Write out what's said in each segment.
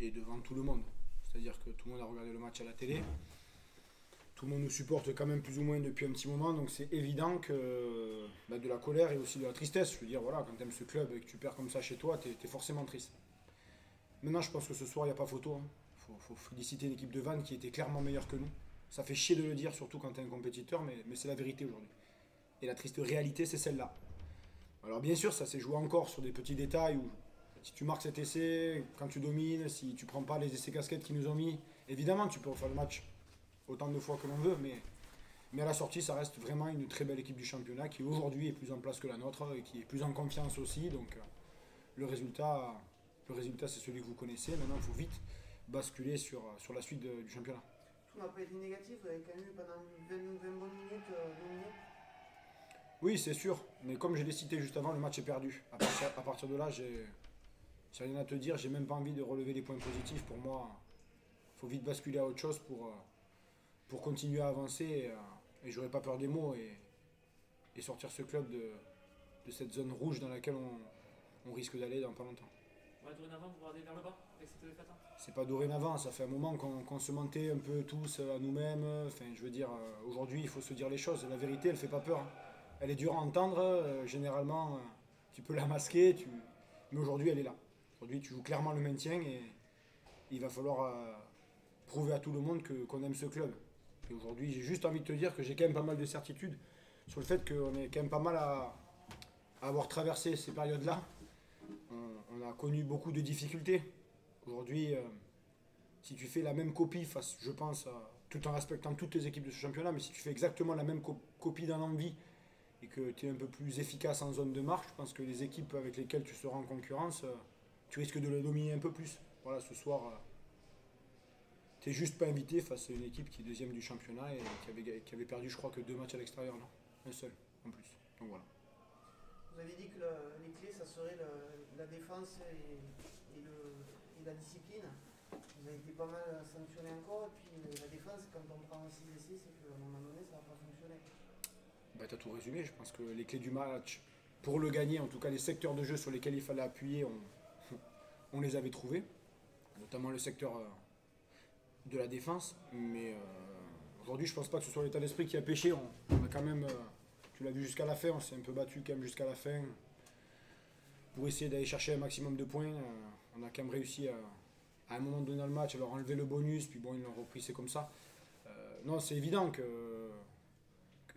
et devant tout le monde. C'est-à-dire que tout le monde a regardé le match à la télé. Tout le monde nous supporte quand même plus ou moins depuis un petit moment, donc c'est évident que de la colère et aussi de la tristesse. Je veux dire, voilà, quand tu aimes ce club et que tu perds comme ça chez toi, tu es forcément triste. Maintenant, je pense que ce soir, il n'y a pas photo. Hein. Faut féliciter l'équipe de Vannes qui était clairement meilleure que nous. Ça fait chier de le dire, surtout quand tu es un compétiteur, mais c'est la vérité aujourd'hui. Et la triste réalité, c'est celle-là. Alors bien sûr, ça s'est joué encore sur des petits détails où si tu marques cet essai, quand tu domines, si tu prends pas les essais casquettes qu'ils nous ont mis, évidemment tu peux refaire le match autant de fois que l'on veut, mais à la sortie, ça reste vraiment une très belle équipe du championnat qui aujourd'hui est plus en place que la nôtre et qui est plus en confiance aussi. Donc le résultat, le résultat c'est celui que vous connaissez. Maintenant, il faut vite basculer sur la suite du championnat. Tout n'a pas été négatif, vous avez quand même eu pendant 20 bonnes minutes dominé. Oui, c'est sûr, mais comme je l'ai cité juste avant, le match est perdu. À partir de là, j'ai rien à te dire, j'ai même pas envie de relever les points positifs. Pour moi, il faut vite basculer à autre chose pour continuer à avancer et j'aurais pas peur des mots et sortir ce club de cette zone rouge dans laquelle on risque d'aller dans pas longtemps. Ouais, dorénavant, vous regardez vers le bas avec cette défaite. C'est pas dorénavant, ça fait un moment qu'on se mentait un peu tous à nous-mêmes. Enfin, je veux dire, aujourd'hui, il faut se dire les choses. La vérité, elle fait pas peur. Hein. Elle est dure à entendre, généralement, tu peux la masquer, mais aujourd'hui, elle est là. Aujourd'hui, tu joues clairement le maintien et il va falloir prouver à tout le monde qu'on aime ce club. Et aujourd'hui, j'ai juste envie de te dire que j'ai quand même pas mal de certitudes sur le fait qu'on est quand même pas mal à avoir traversé ces périodes-là. On a connu beaucoup de difficultés. Aujourd'hui, si tu fais la même copie, face, je pense, tout en respectant toutes les équipes de ce championnat, mais si tu fais exactement la même copie d'un envie et que tu es un peu plus efficace en zone de marche, je pense que les équipes avec lesquelles tu seras en concurrence, tu risques de le dominer un peu plus. Voilà, ce soir, t'es juste pas invité face à une équipe qui est deuxième du championnat et qui avait perdu, je crois, que 2 matchs à l'extérieur, non. Un seul, en plus. Donc voilà. Vous avez dit que les clés, ça serait la défense et la discipline. Vous avez été pas mal sanctionné encore, et puis la défense, quand on prend 6 essais, c'est qu'à un moment donné, ça va pas fonctionner. Bah, t'as tout résumé, je pense que les clés du match, pour le gagner, en tout cas les secteurs de jeu sur lesquels il fallait appuyer, on les avait trouvés. Notamment le secteur de la défense. Mais aujourd'hui, je pense pas que ce soit l'état d'esprit qui a pêché. On a quand même, tu l'as vu jusqu'à la fin, on s'est un peu battu quand même jusqu'à la fin pour essayer d'aller chercher un maximum de points. On a quand même réussi à un moment donné dans le match à leur enlever le bonus, puis bon, ils l'ont repris, c'est comme ça. Non, c'est évident que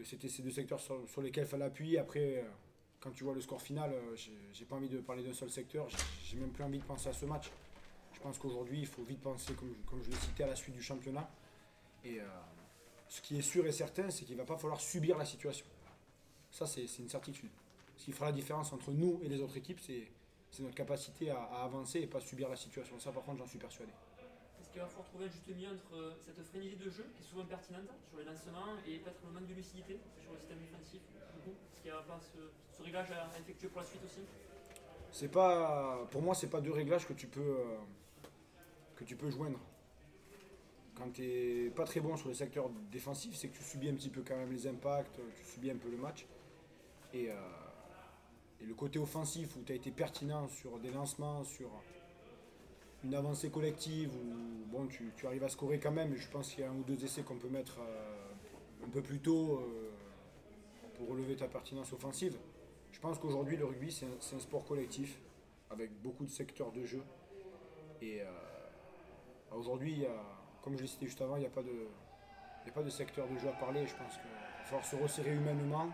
c'était ces deux secteurs sur lesquels il fallait appuyer. Après, quand tu vois le score final, j'ai pas envie de parler d'un seul secteur, j'ai même plus envie de penser à ce match. Je pense qu'aujourd'hui, il faut vite penser, comme je l'ai cité, à la suite du championnat. Et ce qui est sûr et certain, c'est qu'il ne va pas falloir subir la situation. Ça, c'est une certitude. Ce qui fera la différence entre nous et les autres équipes, c'est notre capacité à avancer et pas subir la situation. Ça, par contre, j'en suis persuadé. Est-ce qu'il va falloir trouver un juste milieu entre cette frénésie de jeu qui est souvent pertinente sur les lancements et peut-être le manque de lucidité sur le système défensif du coup. Est-ce qu'il n'y a pas ce réglage à effectuer pour la suite aussi? Pour moi, c'est pas deux réglages que tu peux joindre. Quand tu n'es pas très bon sur le secteur défensif, c'est que tu subis un petit peu quand même les impacts, tu subis un peu le match. Et, euh, et le côté offensif où tu as été pertinent sur des lancements, sur une avancée collective où bon, tu arrives à scorer quand même. Je pense qu'il y a un ou deux essais qu'on peut mettre un peu plus tôt pour relever ta pertinence offensive. Je pense qu'aujourd'hui, le rugby, c'est un sport collectif avec beaucoup de secteurs de jeu. Et aujourd'hui, comme je l'ai cité juste avant, il n'y a pas de secteur de jeu à parler. Je pense qu'il va falloir se resserrer humainement.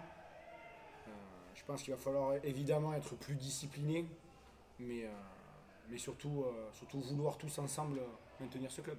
Je pense qu'il va falloir évidemment être plus discipliné, mais surtout vouloir tous ensemble maintenir ce club.